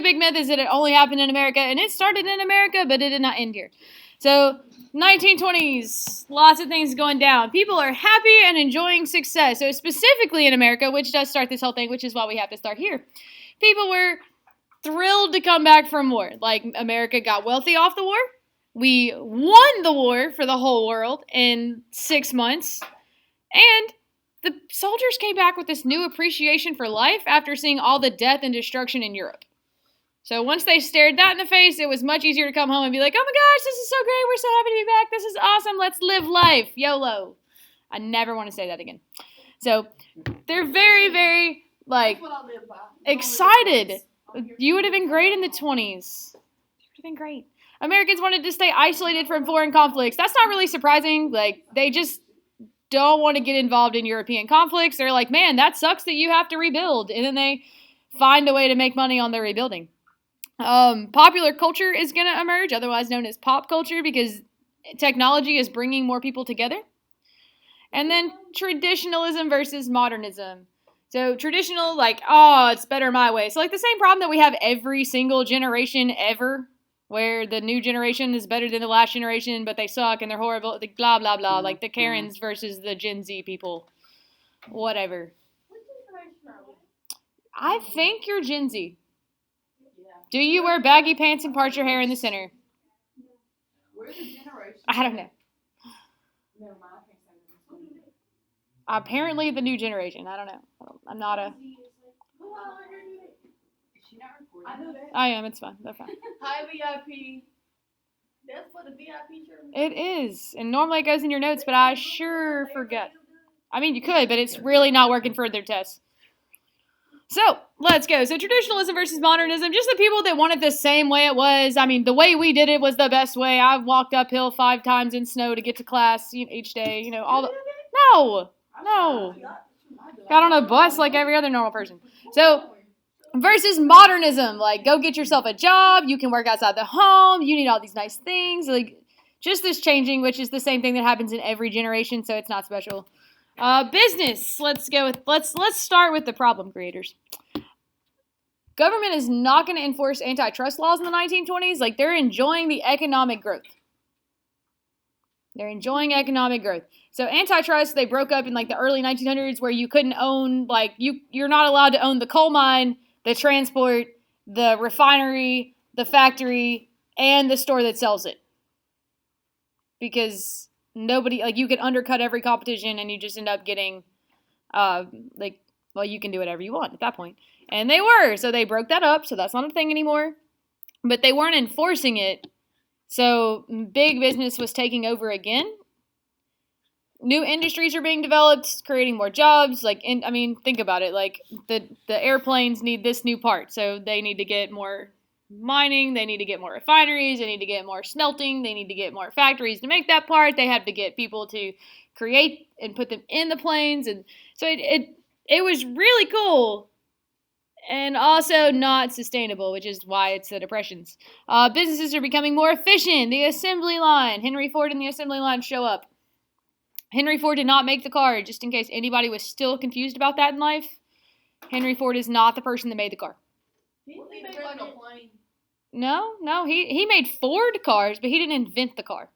big myth is that it only happened in America, and it started in America, but it did not end here. So 1920s, lots of things going down. People are happy and enjoying success. So specifically in America, which does start this whole thing, which is why we have to start here. People were thrilled to come back from war. Like, America got wealthy off the war. We won the war for the whole world in 6 months. And the soldiers came back with this new appreciation for life after seeing all the death and destruction in Europe. So once they stared that in the face, it was much easier to come home and be like, oh my gosh, this is so great. We're so happy to be back. This is awesome. Let's live life. YOLO. I never want to say that again. So they're very, very, excited. You would have been great in the 20s. You would have been great. Americans wanted to stay isolated from foreign conflicts. That's not really surprising. They just don't want to get involved in European conflicts. They're like, man, that sucks that you have to rebuild. And then they find a way to make money on their rebuilding. Popular culture is going to emerge, otherwise known as pop culture, because technology is bringing more people together. And then traditionalism versus modernism. So traditional, it's better my way. So the same problem that we have every single generation ever, where the new generation is better than the last generation, but they suck and they're horrible, blah, blah, blah, like the Karens versus the Gen Z people. Whatever. I think you're Gen Z. Do you wear baggy pants and part your hair in the center? Where's the generation? I don't know. Never mind, I can't say that. Apparently the new generation. I don't know. I'm not a... Is she not recording? I know that. I am. It's fine. They're fine. Hi, VIP. That's for the VIP shirt. It is. And normally it goes in your notes, but I sure forget. I mean, you could, but it's really not working for their tests. So, let's go. So, traditionalism versus modernism, just the people that want it the same way it was. I mean, the way we did it was the best way. I walked uphill 5 times in snow to get to class each day. No. Got on a bus like every other normal person. So, versus modernism, go get yourself a job. You can work outside the home. You need all these nice things. Just this changing, which is the same thing that happens in every generation, so it's not special. Business. Let's start with the problem creators. Government is not going to enforce antitrust laws in the 1920s. They're enjoying the economic growth. They're enjoying economic growth. So antitrust, they broke up in the early 1900s, where you couldn't own, you're not allowed to own the coal mine, the transport, the refinery, the factory, and the store that sells it. Because nobody, you could undercut every competition and you just end up getting, you can do whatever you want at that point. And they were, so they broke that up, so that's not a thing anymore. But they weren't enforcing it, so big business was taking over again. New industries are being developed, creating more jobs. Think about it. The airplanes need this new part, so they need to get more mining, they need to get more refineries, they need to get more smelting, they need to get more factories to make that part. They have to get people to create and put them in the planes, and so it was really cool and also not sustainable, which is why it's the Depressions. Businesses are becoming more efficient. The assembly line, Henry Ford and the assembly line show up. Henry Ford did not make the car, just in case anybody was still confused about that in life. Henry Ford is not the person that made the car. He made a plane. No, he made Ford cars, but he didn't invent the car.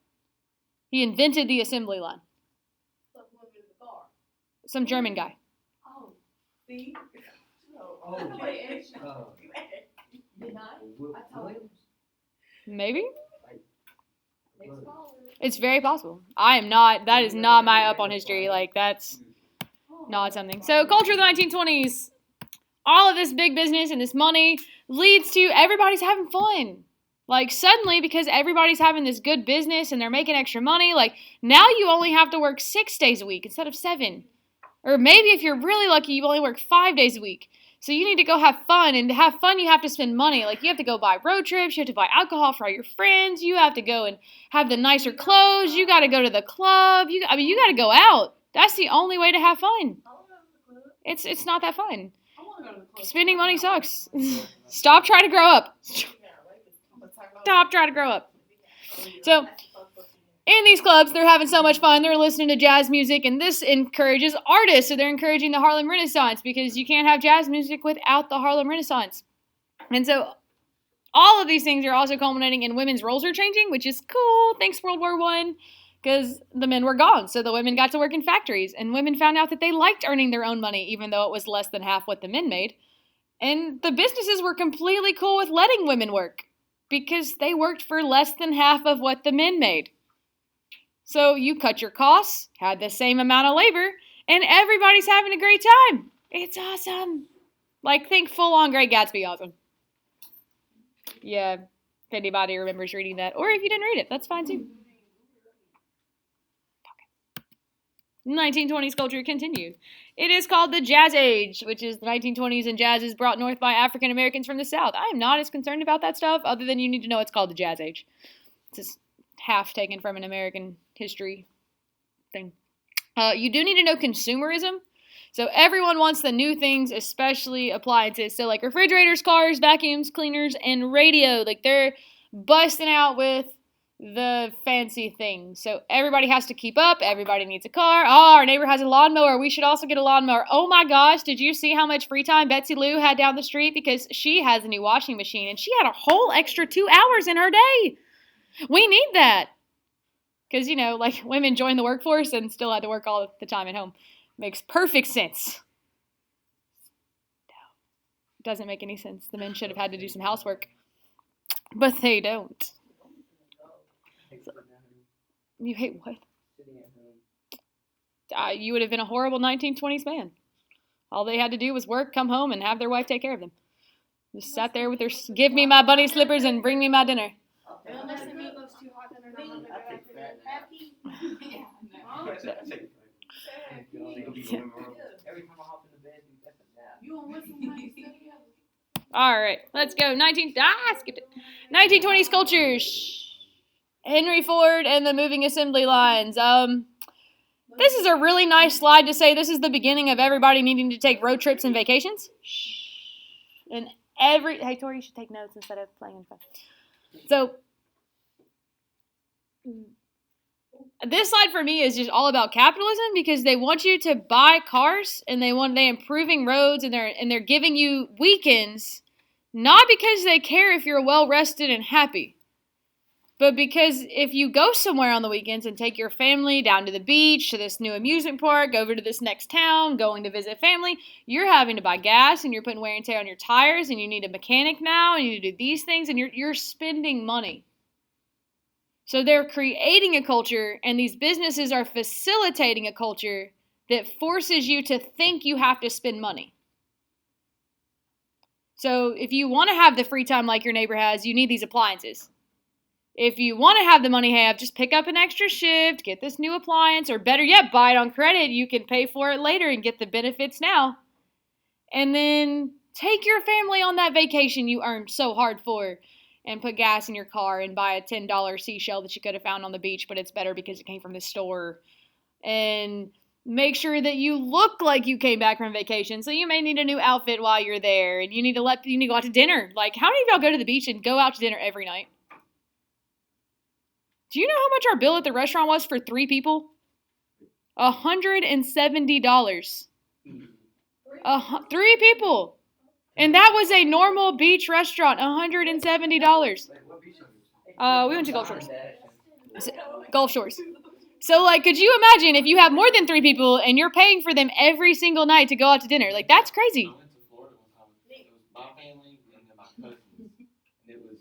He invented the assembly line. So who invented the car? Some German guy. Oh, see? Oh. Did I? I told him. Maybe? Next caller. It's very possible. That is not my up on history. That's not something. So, culture of the 1920s. All of this big business and this money leads to everybody's having fun. Suddenly, because everybody's having this good business and they're making extra money, now you only have to work 6 days a week instead of 7. Or maybe if you're really lucky, you only work 5 days a week. So you need to go have fun, and to have fun, you have to spend money. You have to go buy road trips, you have to buy alcohol for all your friends, you have to go and have the nicer clothes, you got to go to the club, you got to go out. That's the only way to have fun. It's not that fun. Spending money sucks. Stop trying to grow up. Stop trying to grow up. So, in these clubs, they're having so much fun. They're listening to jazz music, and this encourages artists. So they're encouraging the Harlem Renaissance, because you can't have jazz music without the Harlem Renaissance. And so All of these things are also culminating in women's roles are changing, which is cool. Thanks, World War I, because the men were gone. So the women got to work in factories, and women found out that they liked earning their own money, even though it was less than half what the men made. And the businesses were completely cool with letting women work because they worked for less than half of what the men made. So you cut your costs, had the same amount of labor, and everybody's having a great time. It's awesome. Like, think full-on Great Gatsby awesome. Yeah, if anybody remembers reading that. Or if you didn't read it, that's fine too. 1920s culture continued. It is called the Jazz Age, which is the 1920s, and jazz is brought north by African Americans from the South. I am not as concerned about that stuff, other than you need to know it's called the Jazz Age. It's just half taken from an American history thing. You do need to know consumerism. So everyone wants the new things, especially appliances. So like refrigerators, cars, vacuums, cleaners, and radio. Like they're busting out with the fancy things. So everybody has to keep up. Everybody needs a car. Oh, our neighbor has a lawnmower. We should also get a lawnmower. Oh my gosh, did you see how much free time Betsy Lou had down the street? Because she has a new washing machine and she had a whole extra 2 hours in her day. We need that. Because, you know, like women joined the workforce and still had to work all the time at home. Makes perfect sense. No, doesn't make any sense. The men should have had to do some housework. But they don't. You hate what? You would have been a horrible 1920s man. All they had to do was work, come home, and have their wife take care of them. Just sat there with their, give me my bunny slippers and bring me my dinner. All right, let's go. 1920s cultures. Henry Ford and the moving assembly lines. This is a really nice slide to say this is the beginning of everybody needing to take road trips and vacations. And hey Tori, you should take notes instead of playing in fun. So this slide for me is just all about capitalism because they want you to buy cars and they're improving roads and they're giving you weekends, not because they care if you're well rested and happy. But because if you go somewhere on the weekends and take your family down to the beach, to this new amusement park, over to this next town, going to visit family, you're having to buy gas and you're putting wear and tear on your tires and you need a mechanic now and you need to do these things and you're spending money. So they're creating a culture and these businesses are facilitating a culture that forces you to think you have to spend money. So if you want to have the free time like your neighbor has, you need these appliances. If you want to have the money have, just pick up an extra shift, get this new appliance, or better yet, buy it on credit. You can pay for it later and get the benefits now. And then take your family on that vacation you earned so hard for and put gas in your car and buy a $10 seashell that you could have found on the beach, but it's better because it came from the store. And make sure that you look like you came back from vacation. So you may need a new outfit while you're there, and you need to go out to dinner. Like, how many of y'all go to the beach and go out to dinner every night? Do you know how much our bill at the restaurant was for 3 people? $170. 3 people. And that was a normal beach restaurant, $170. We went to Gulf Shores. Gulf Shores. So, like, could you imagine if you have more than 3 people and you're paying for them every single night to go out to dinner? Like, that's crazy. I went to Florida one time. It was my family and then my cousins. And it was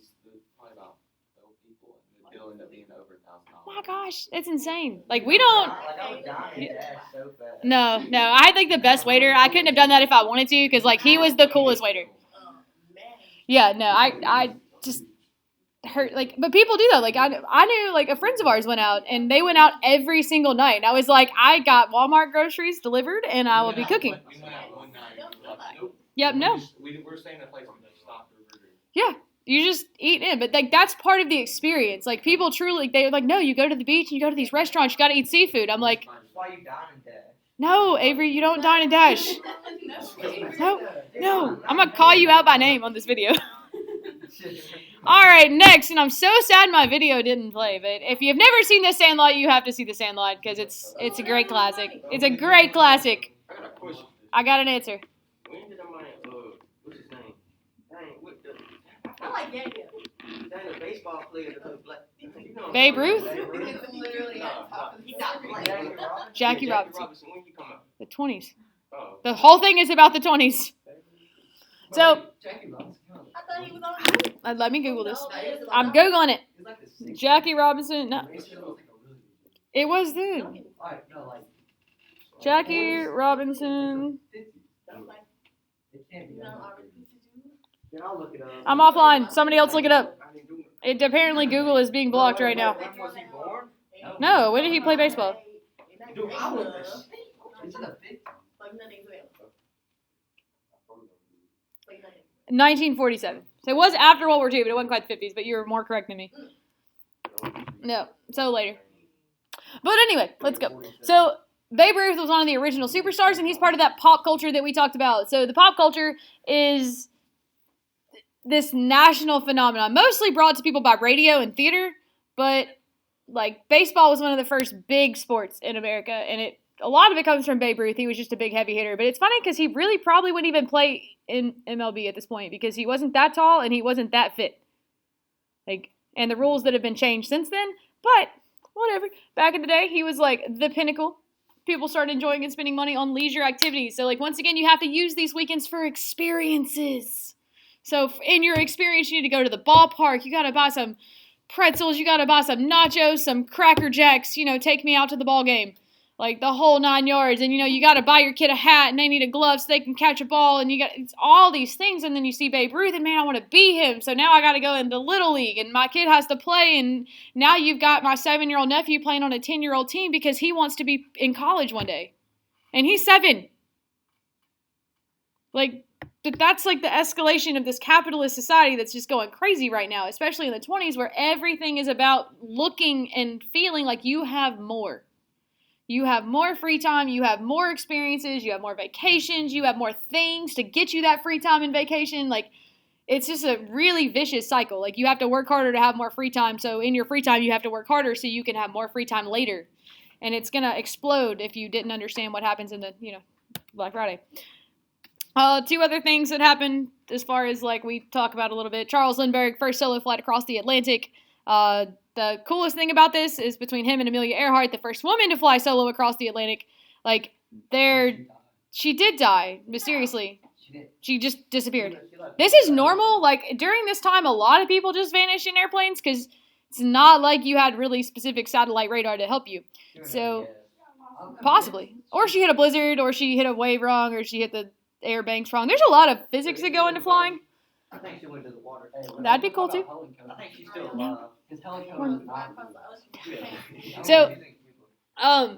probably about 12 people. And the bill ended up being over $1,000. Oh my gosh, it's insane. Like, we don't. Like, I was dying to dash so fast. No. I had, like, the best waiter. I couldn't have done that if I wanted to because, like, he was the coolest waiter. Yeah, no, I just hurt, like, but people do that. Like, I knew, like, friends of ours went out, and they went out every single night. And I was like, I got Walmart groceries delivered, and I will be cooking. We went out one night. Nope. Yep, no. We were staying in a place where we stopped the refrigerator. Yeah, you just eat in. But, like, that's part of the experience. Like, people truly, they're like, no, you go to the beach, and you go to these restaurants, you got to eat seafood. I'm like, That's why you dine and dash. no, Avery, you don't dine and dash. No. I'm going to call you out by name on this video. All right, next, and I'm so sad my video didn't play, but if you've never seen The Sandlot, you have to see The Sandlot because it's a great classic. It's a great classic. I got a question. I got an answer. When did what's his name? Dang, what the? I like Yeah. Dang, a baseball player that look like. You know, Babe Ruth? Babe Ruth. It's literally on top of He the got screen. played. Jackie Yeah, Robinson. When you come out? The 20s. Oh. The whole thing is about the 20s. So, Jackie Robinson. I thought he was on. let me Google this. No, it is I'm on. Googling it. It's like the 60s. Jackie Robinson. No, it was the Alright, no, like. Jackie Robinson. It can't be No, done. I refuse to do it. Yeah, I'll look it up. I'm offline. Somebody else look it up. I didn't do it. It apparently Google is being blocked right now. When was he born? No, when did he play baseball? Dude, I would. It's in the 50s. Like nothing's real. Like nothing. 1947. So it was after World War II, but it wasn't quite the 50s. But you were more correct than me. No, so later. But anyway, let's go. So Babe Ruth was one of the original superstars, and he's part of that pop culture that we talked about. So the pop culture is this national phenomenon, mostly brought to people by radio and theater, but like baseball was one of the first big sports in America, and a lot of it comes from Babe Ruth. He was just a big heavy hitter, but it's funny because he really probably wouldn't even play in MLB at this point because he wasn't that tall and he wasn't that fit. And the rules that have been changed since then, but whatever. Back in the day, he was like the pinnacle. People started enjoying and spending money on leisure activities. So once again, you have to use these weekends for experiences. So in your experience, you need to go to the ballpark. You got to buy some pretzels. You got to buy some nachos, some Cracker Jacks. Take me out to the ball game. Like the whole 9 yards. And, you got to buy your kid a hat and they need a glove so they can catch a ball. And it's all these things. And then you see Babe Ruth and, man, I want to be him. So now I got to go into Little League and my kid has to play. And now you've got my 7-year-old nephew playing on a 10-year-old team because he wants to be in college one day. And he's 7. That's like the escalation of this capitalist society that's just going crazy right now, especially in the 20s where everything is about looking and feeling like you have more. You have more free time, you have more experiences, you have more vacations, you have more things to get you that free time and vacation. It's just a really vicious cycle. You have to work harder to have more free time, so in your free time you have to work harder so you can have more free time later. And it's going to explode if you didn't understand what happens in the, Black Friday. 2 other things that happened as far as we talk about a little bit. Charles Lindbergh, first solo flight across the Atlantic. The coolest thing about this is between him and Amelia Earhart, the first woman to fly solo across the Atlantic. She did die mysteriously. She just disappeared. This is normal. During this time, a lot of people just vanish in airplanes because it's not like you had really specific satellite radar to help you. So, possibly. Or she hit a blizzard, or she hit a wave wrong, or she hit the air banks wrong. There's a lot of physics that go into flying. I think she went to the water. That'd be cool too. I think she's still alive. His helicopter. So, Yeah.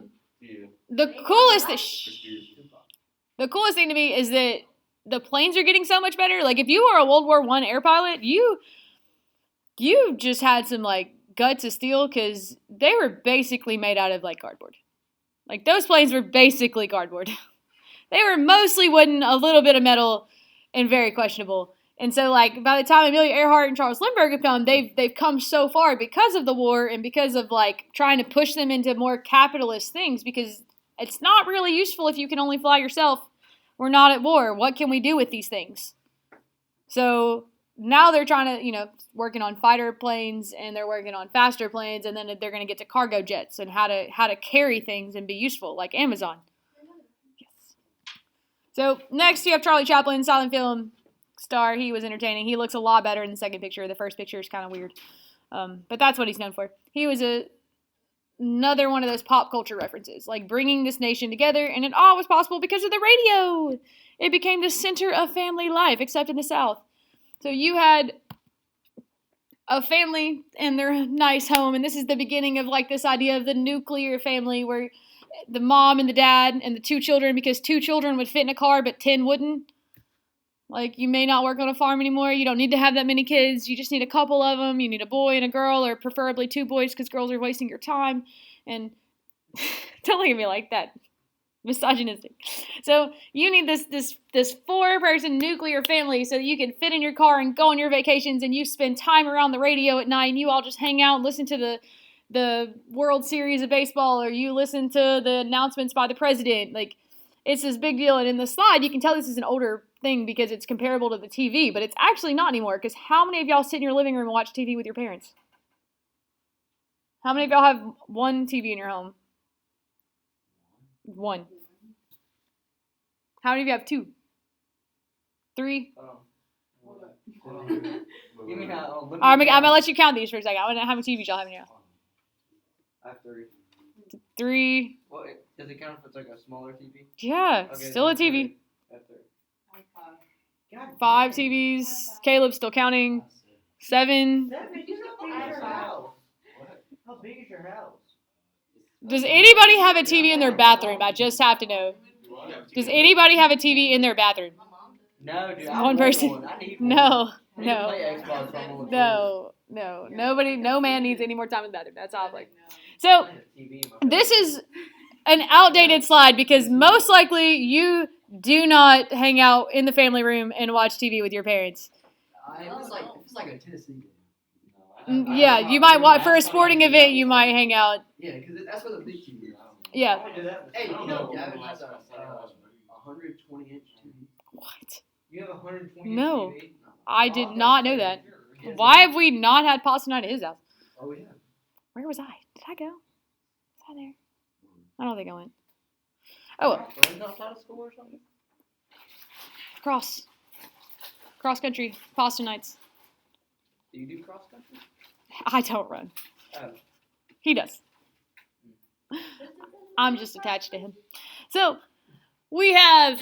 the coolest thing to me is that the planes are getting so much better. If you were a World War I air pilot, you just had some guts of steel because they were basically made out of cardboard. Those planes were basically cardboard. They were mostly wooden, a little bit of metal, and very questionable. And so, by the time Amelia Earhart and Charles Lindbergh have come, they've come so far because of the war and because of, trying to push them into more capitalist things because it's not really useful if you can only fly yourself. We're not at war. What can we do with these things? So now they're trying to, working on fighter planes and they're working on faster planes and then they're going to get to cargo jets and how to carry things and be useful, like Amazon. Yes. So next you have Charlie Chaplin, silent film star. He was entertaining. He looks a lot better in the second picture. The first picture is kind of weird. But that's what he's known for. He was another one of those pop culture references, bringing this nation together, and it all was possible because of the radio. It became the center of family life, except in the South. So you had a family in their nice home, and this is the beginning of this idea of the nuclear family where the mom and the dad and the 2 children, because 2 children would fit in a car but 10 wouldn't. You may not work on a farm anymore. You don't need to have that many kids. You just need a couple of them. You need a boy and a girl, or preferably 2 boys because girls are wasting your time. And don't look at me like that. Misogynistic. So you need this 4-person nuclear family so that you can fit in your car and go on your vacations and you spend time around the radio at night and you all just hang out and listen to the World Series of baseball or you listen to the announcements by the president. It's this big deal. And in the slide, you can tell this is an older thing because it's comparable to the TV, but it's actually not anymore. Because how many of y'all sit in your living room and watch TV with your parents? How many of y'all have one TV in your home? One. How many of you have two? Three? Give me how. I'm gonna let you count these for a second. I want to know how many TVs y'all have in your house. I have 3. 3. Well, does it count if it's like a smaller TV? Yeah, Okay, still a that's TV. 3. That's 3. 5 TVs. Caleb's still counting. 7. How big is your house? How big is your house? Does anybody have a TV in their bathroom? I just have to know. Does anybody have a TV in their bathroom? No, dude. I One want person. One. I need No, one. I need to no, play Xbox while I'm on the no. Nobody, no man needs any more time in the bathroom. That's all. Like, so I have a TV in my this is an outdated slide because most likely you do not hang out in the family room and watch TV with your parents. It's like a Tennessee game. Yeah, you might watch for a sporting event. You might hang out. Yeah, because that's where the big TV is. Yeah. Hey, you know Gavin has a 120-inch TV. What? You have a 120 No. TV? I did not know that. Why have we not had pasta night at his house? Oh yeah. Where was I? Did I go? Was I there? I don't think I went. Oh, well. Friends outside of school or something? Cross country pasta nights. Do you do cross country? I don't run. Oh. He does. I'm just attached to him. So we have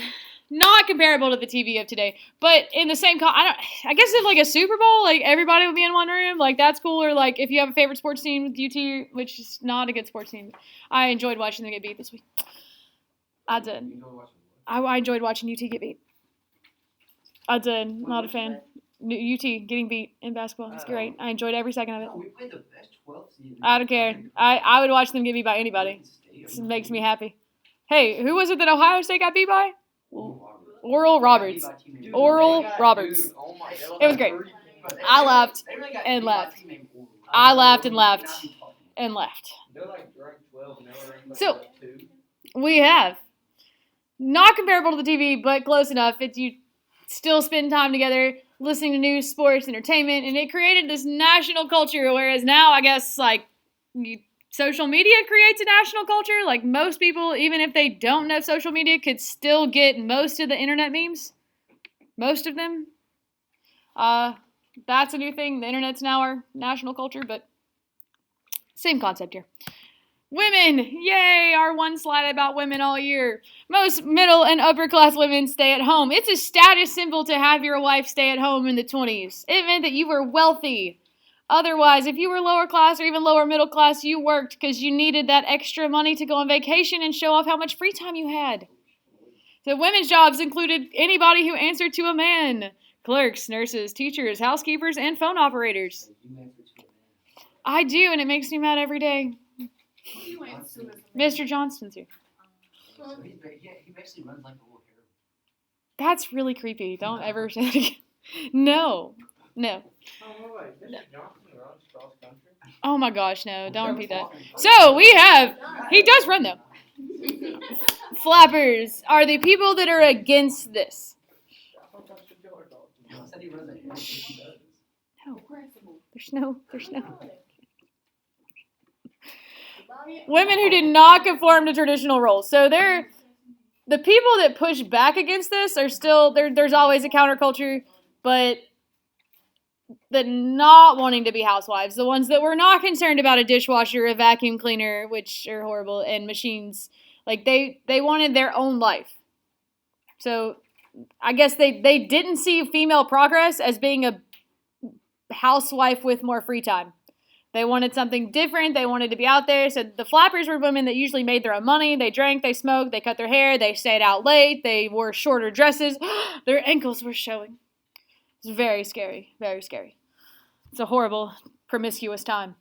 not comparable to the TV of today, but in the same. I guess if like a Super Bowl, like everybody would be in one room, like that's cool. Or like if you have a favorite sports team with UT, which is not a good sports team. I enjoyed watching them get beat this week. I did. I enjoyed watching UT get beat. I did. Not a fan. UT getting beat in basketball. It's great. I enjoyed every second of it. No, we played the best 12th seed. I don't care. I would watch them get beat by anybody. It makes me happy. Hey, who was it that Ohio State got beat by? Oral Roberts. Oral Roberts. Dude, oh my, It was great. I laughed and laughed. I laughed and laughed and laughed. They're like ranked 12 and they're ranked So- like 2. We have not comparable to the TV, but close enough. It's you still spend time together listening to news, sports, entertainment, and it created this national culture. Whereas now, I guess social media creates a national culture. Like most people, even if they don't know social media, could still get most of the internet memes. Most of them. That's a new thing. The internet's now our national culture, but same concept here. Women, yay, our one slide about women all year. Most middle and upper class women stay at home. It's a status symbol to have your wife stay at home in the 20s. It meant that you were wealthy. Otherwise, if you were lower class or even lower middle class, you worked because you needed that extra money to go on vacation and show off how much free time you had. So women's jobs included anybody who answered to a man. Clerks, nurses, teachers, housekeepers, and phone operators. I do, and it makes me mad every day. Mr. Johnston's here. So he basically runs like a little hero. That's really creepy. Don't ever say that again. No. Oh, wait, Mr. Johnson runs cross country? Oh my gosh, no. Don't repeat that. So we have, he does run though. Flappers are the people that are against this. I thought that's what y'all were talking I said he runs a hero. He does. No. There's no. Women who did not conform to traditional roles. So the people that push back against this are still, there's always a counterculture, but the not wanting to be housewives, the ones that were not concerned about a dishwasher, a vacuum cleaner, which are horrible, and machines, like they wanted their own life. So I guess they didn't see female progress as being a housewife with more free time. They wanted something different. They wanted to be out there. So the flappers were women that usually made their own money. They drank, they smoked, they cut their hair, they stayed out late, they wore shorter dresses. Their ankles were showing. It's very scary, very scary. It's a horrible, promiscuous time.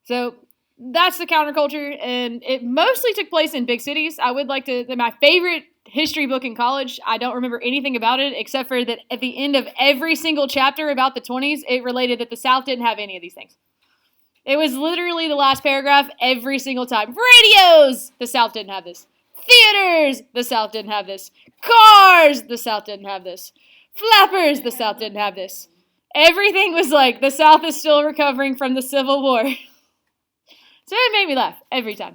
So that's the counterculture, and it mostly took place in big cities. I would like to, my favorite history book in college, I don't remember anything about it except for that at the end of every single chapter about the 20s, it related that the South didn't have any of these things. It was literally the last paragraph every single time. Radios! The South didn't have this. Theaters, the South didn't have this. Cars, the South didn't have this. Flappers, the South didn't have this. Everything was like, the South is still recovering from the Civil War. So it made me laugh every time.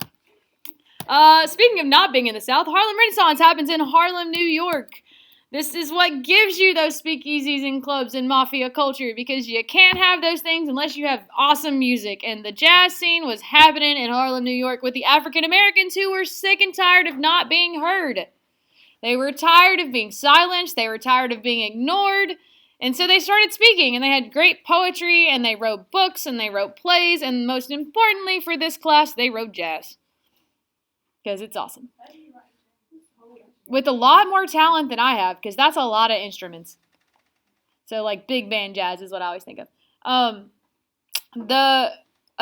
Speaking of not being in the South, Harlem Renaissance happens in Harlem, New York. This is what gives you those speakeasies and clubs and mafia culture, because you can't have those things unless you have awesome music. And the jazz scene was happening in Harlem, New York with the African Americans who were sick and tired of not being heard. They were tired of being silenced. They were tired of being ignored. And so they started speaking, and they had great poetry, and they wrote books, and they wrote plays, and most importantly for this class, they wrote jazz. Because it's awesome. With a lot more talent than I have, because that's a lot of instruments. So, like, big band jazz is what I always think of. I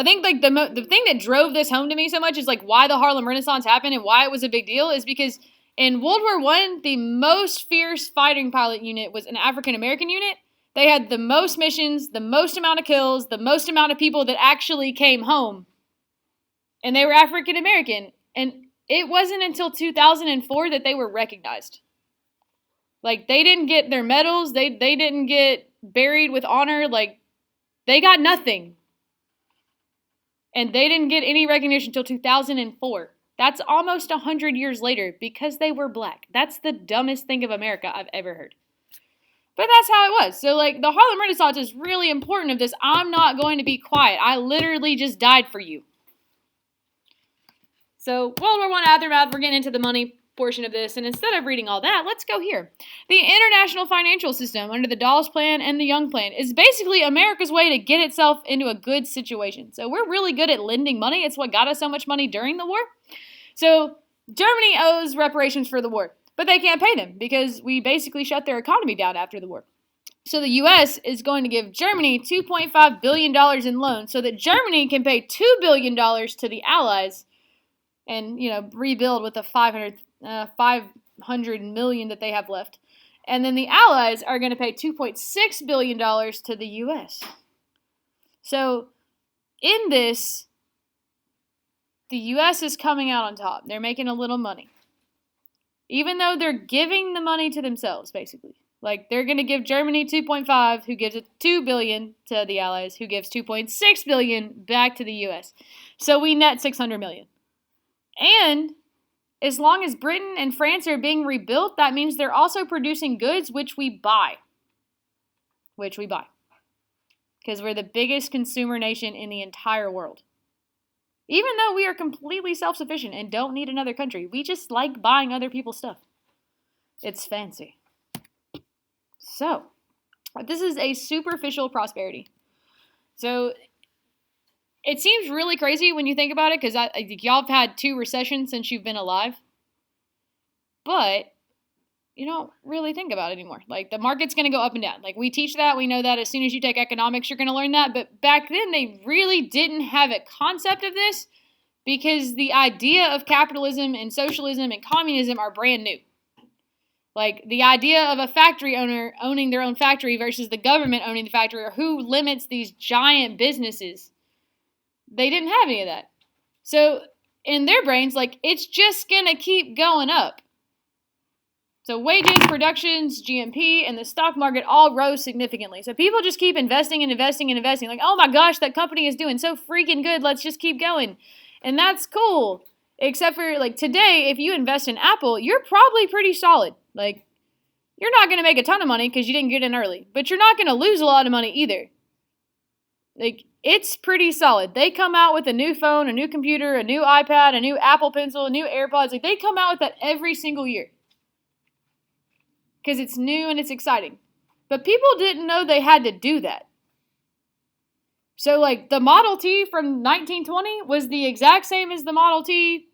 think, like, the thing that drove this home to me so much is, like, why the Harlem Renaissance happened and why it was a big deal is because in World War I, the most fierce fighting pilot unit was an African-American unit. They had the most missions, the most amount of kills, the most amount of people that actually came home. And they were African-American. And it wasn't until 2004 that they were recognized. Like, they didn't get their medals. They didn't get buried with honor. Like, they got nothing. And they didn't get any recognition until 2004. That's almost 100 years later because they were black. That's the dumbest thing of America I've ever heard. But that's how it was. So, like, the Harlem Renaissance is really important of this. I'm not going to be quiet. I literally just died for you. So, World War I aftermath, we're getting into the money portion of this. And instead of reading all that, let's go here. The international financial system under the Dawes Plan and the Young Plan is basically America's way to get itself into a good situation. So, we're really good at lending money. It's what got us so much money during the war. So, Germany owes reparations for the war. But they can't pay them because we basically shut their economy down after the war. So the U.S. is going to give Germany $2.5 billion in loans so that Germany can pay $2 billion to the Allies and, rebuild with the $500 million that they have left. And then the Allies are going to pay $2.6 billion to the U.S. So in this, the U.S. is coming out on top. They're making a little money. Even though they're giving the money to themselves, basically. Like, they're going to give Germany 2.5, who gives $2 billion to the Allies, who gives $2.6 billion back to the U.S. So we net $600 million. And as long as Britain and France are being rebuilt, that means they're also producing goods which we buy. Because we're the biggest consumer nation in the entire world. Even though we are completely self-sufficient and don't need another country, we just like buying other people's stuff. It's fancy. So, this is a superficial prosperity. So, it seems really crazy when you think about it, because y'all have had 2 recessions since you've been alive. But you don't really think about it anymore. Like, the market's going to go up and down. Like, we teach that. We know that as soon as you take economics, you're going to learn that. But back then, they really didn't have a concept of this because the idea of capitalism and socialism and communism are brand new. Like, the idea of a factory owner owning their own factory versus the government owning the factory, or who limits these giant businesses, they didn't have any of that. So, in their brains, like, it's just going to keep going up. So wages, productions, GMP, and the stock market all rose significantly. So people just keep investing and investing and investing. Like, oh my gosh, that company is doing so freaking good. Let's just keep going. And that's cool. Except for, like, today, if you invest in Apple, you're probably pretty solid. Like, you're not going to make a ton of money because you didn't get in early. But you're not going to lose a lot of money either. Like, it's pretty solid. They come out with a new phone, a new computer, a new iPad, a new Apple Pencil, a new AirPods. Like, they come out with that every single year. Because it's new and it's exciting. But people didn't know they had to do that. So, like, the Model T from 1920 was the exact same as the Model T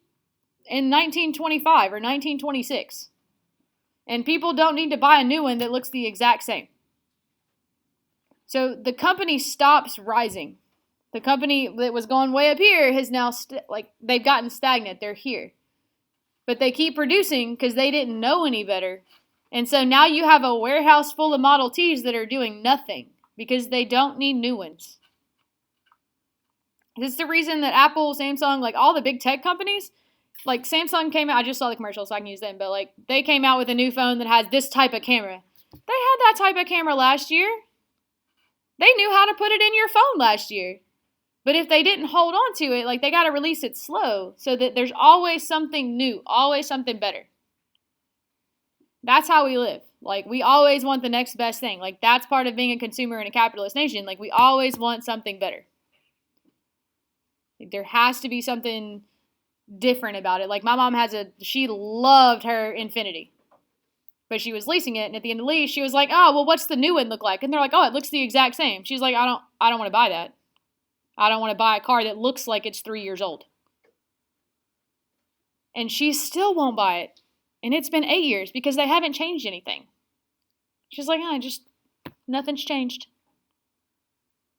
in 1925 or 1926. And people don't need to buy a new one that looks the exact same. So, the company stops rising. The company that was going way up here has now, they've gotten stagnant. They're here. But they keep producing because they didn't know any better. And so now you have a warehouse full of Model Ts that are doing nothing because they don't need new ones. This is the reason that Apple, Samsung, like all the big tech companies like Samsung came out, I just saw the commercial so I can use them, but like they came out with a new phone that has this type of camera. They had that type of camera last year. They knew how to put it in your phone last year. But if they didn't hold on to it, like they got to release it slow so that there's always something new, always something better. That's how we live. Like we always want the next best thing. Like that's part of being a consumer in a capitalist nation. Like we always want something better. Like, there has to be something different about it. Like my mom she loved her Infinity. But she was leasing it, and at the end of the lease, she was like, "Oh, well, what's the new one look like?" And they're like, "Oh, it looks the exact same." She's like, "I don't want to buy that. I don't want to buy a car that looks like it's 3 years old." And she still won't buy it. And it's been 8 years because they haven't changed anything. She's like, nothing's changed.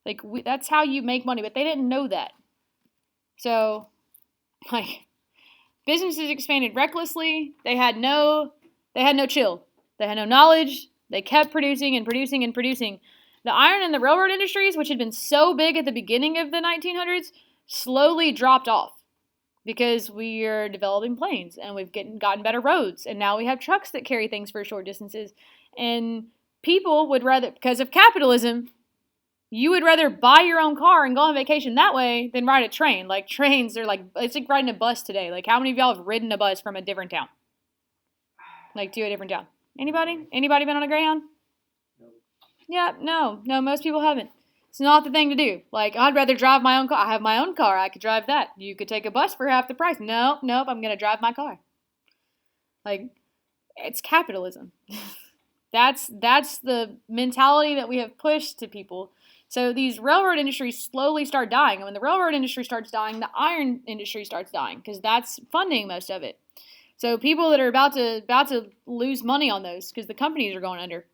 Like, that's how you make money, but they didn't know that. So, like, businesses expanded recklessly. They had no chill. They had no knowledge. They kept producing and producing and producing. The iron and the railroad industries, which had been so big at the beginning of the 1900s, slowly dropped off because we are developing planes and we've gotten better roads. And now we have trucks that carry things for short distances. And people would rather, because of capitalism, you would rather buy your own car and go on vacation that way than ride a train. Like trains are like, it's like riding a bus today. Like how many of y'all have ridden a bus from a different town? Like to a different town. Anybody? Anybody been on a Greyhound? Nope. Yeah, no, most people haven't. It's not the thing to do. Like, I'd rather drive my own car. I have my own car. I could drive that. You could take a bus for half the price. Nope, I'm going to drive my car. Like, it's capitalism. That's the mentality that we have pushed to people. So these railroad industries slowly start dying. And when the railroad industry starts dying, the iron industry starts dying because that's funding most of it. So people that are about to lose money on those because the companies are going under.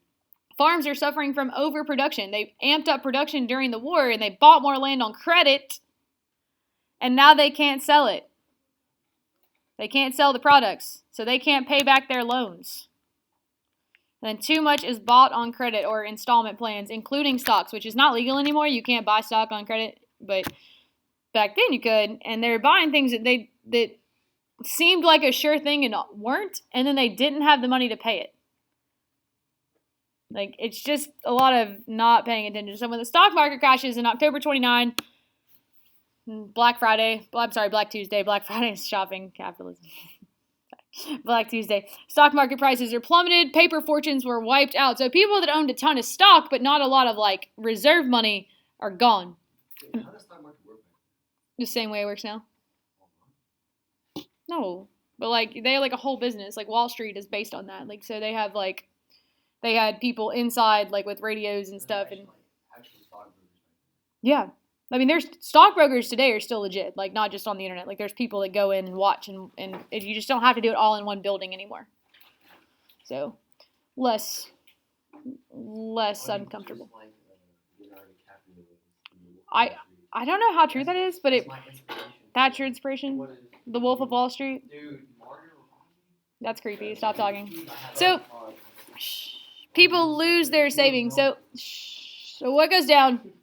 Farms are suffering from overproduction. They amped up production during the war and they bought more land on credit and now they can't sell it. They can't sell the products, so they can't pay back their loans. And then too much is bought on credit or installment plans, including stocks, which is not legal anymore. You can't buy stock on credit, but back then you could. And they're buying things that seemed like a sure thing and weren't, and then they didn't have the money to pay it. Like, it's just a lot of not paying attention. So when the stock market crashes in October 29, Black Tuesday, Black Friday is shopping capitalism. Black Tuesday. Stock market prices are plummeted. Paper fortunes were wiped out. So people that owned a ton of stock but not a lot of, like, reserve money are gone. How does stock market work? The same way it works now. No, but like they have like a whole business. Like Wall Street is based on that. Like so they have like they had people inside like with radios and stuff and Actual stockbrokers. yeah. I mean, there's stockbrokers today are still legit. Like not just on the internet. Like there's people that go in and watch and you just don't have to do it all in one building anymore. So less uncomfortable. I don't know how true that is, but that's your inspiration. What is it? The Wolf of Wall Street. Dude, Margaret. That's creepy. Stop talking. So, people lose their savings. So what goes down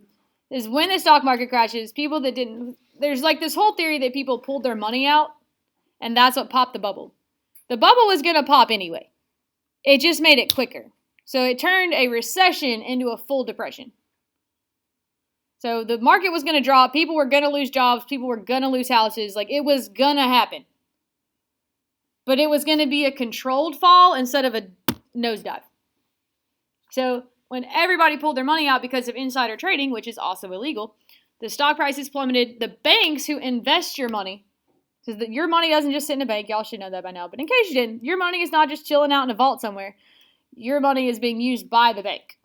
is when the stock market crashes, people that didn't, there's like this whole theory that people pulled their money out, and that's what popped the bubble. The bubble was going to pop anyway. It just made it quicker. So it turned a recession into a full depression. So the market was going to drop. People were going to lose jobs. People were going to lose houses. Like, it was going to happen. But it was going to be a controlled fall instead of a nosedive. So when everybody pulled their money out because of insider trading, which is also illegal, the stock prices plummeted. The banks who invest your money, because your money doesn't just sit in a bank. Y'all should know that by now. But in case you didn't, your money is not just chilling out in a vault somewhere. Your money is being used by the bank.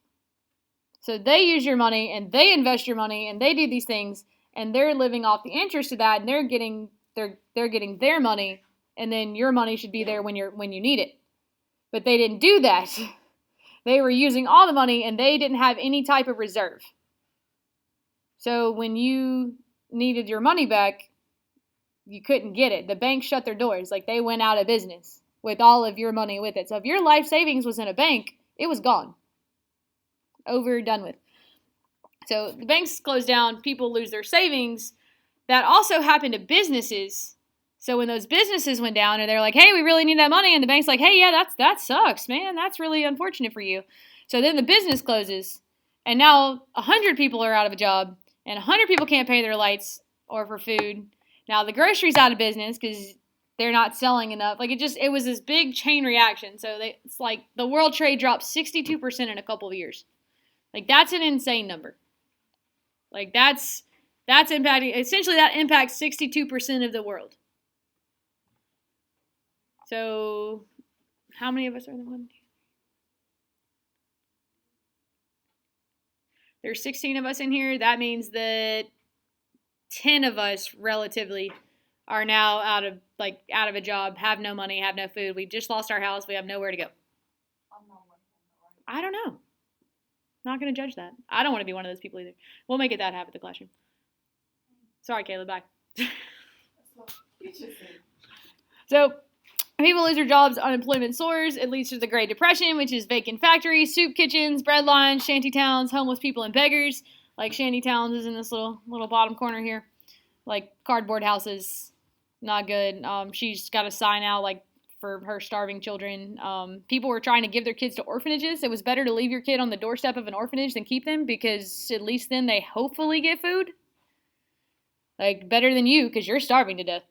So they use your money and they invest your money and they do these things and they're living off the interest of that and they're getting their money and then your money should be there when you need it. But they didn't do that. They were using all the money and they didn't have any type of reserve. So when you needed your money back, you couldn't get it. The bank shut their doors. Like they went out of business with all of your money with it. So if your life savings was in a bank, it was gone. Over, done with. So the banks close down, people lose their savings. That also happened to businesses So when those businesses went down and they're like, hey, we really need that money, and the bank's like, hey, yeah, that sucks, man. That's really unfortunate for you. So then the business closes, and now 100 people are out of a job, and 100 people can't pay their lights or for food. Now the grocery's out of business because they're not selling enough. Like it was this big chain reaction. So it's like the world trade dropped 62% in a couple of years. Like that's an insane number. Like that's impacting, essentially that impacts 62% of the world. So how many of us are in the one? There's 16 of us in here. That means that 10 of us relatively are now out of a job, have no money, have no food. We've just lost our house. We have nowhere to go. I don't know. Not going to judge that. I don't want to be one of those people either. We'll make it that half at the classroom. Sorry, Caleb. Bye. So people lose their jobs, unemployment soars. It leads to the Great Depression, which is vacant factories, soup kitchens, bread lines, shanty towns, homeless people, and beggars. Like shanty towns is in this little bottom corner here. Like cardboard houses, not good. She's got a sign out like for her starving children. People were trying to give their kids to orphanages. It was better to leave your kid on the doorstep of an orphanage than keep them because at least then they hopefully get food. Like better than you because you're starving to death.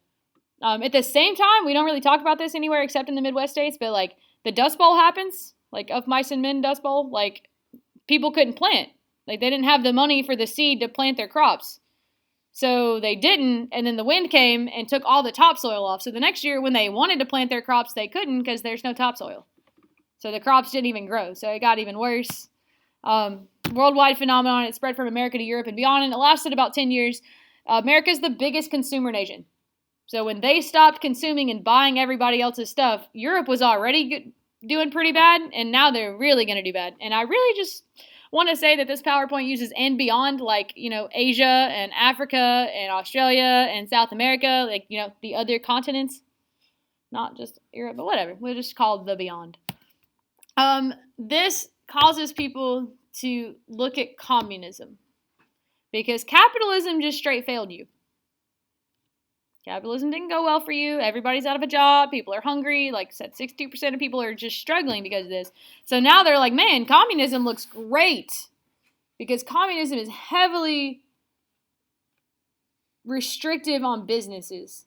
At the same time, we don't really talk about this anywhere except in the Midwest states, but like the Dust Bowl happens, like Of Mice and Men Dust Bowl, like people couldn't plant. Like they didn't have the money for the seed to plant their crops. So they didn't, and then the wind came and took all the topsoil off. So the next year when they wanted to plant their crops, they couldn't because there's no topsoil. So the crops didn't even grow. So it got even worse. Worldwide phenomenon. It spread from America to Europe and beyond, and it lasted about 10 years. America's the biggest consumer nation. So when they stopped consuming and buying everybody else's stuff, Europe was already doing pretty bad, and now they're really going to do bad. And I really just want to say that this PowerPoint uses and beyond, like, Asia and Africa and Australia and South America, like, the other continents. Not just Europe, but whatever. We'll just call it the beyond. This causes people to look at communism because capitalism just straight failed you. Capitalism didn't go well for you. Everybody's out of a job. People are hungry. Like I said, 60% of people are just struggling because of this. So now they're like, man, communism looks great. Because communism is heavily restrictive on businesses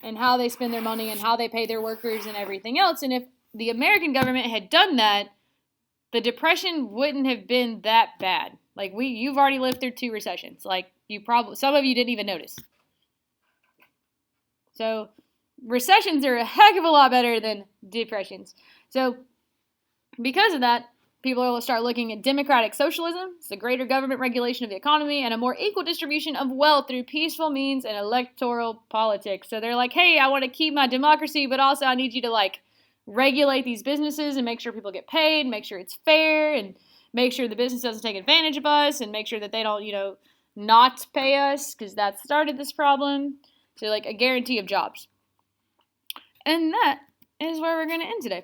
and how they spend their money and how they pay their workers and everything else. And if the American government had done that, the Depression wouldn't have been that bad. Like you've already lived through 2 recessions. Like some of you didn't even notice. So recessions are a heck of a lot better than depressions. So because of that, people will start looking at democratic socialism. It's the greater government regulation of the economy and a more equal distribution of wealth through peaceful means and electoral politics. So they're like, hey, I want to keep my democracy, but also I need you to regulate these businesses and make sure people get paid, make sure it's fair, and make sure the business doesn't take advantage of us, and make sure that they don't, not pay us because that started this problem. So a guarantee of jobs. And that is where we're going to end today.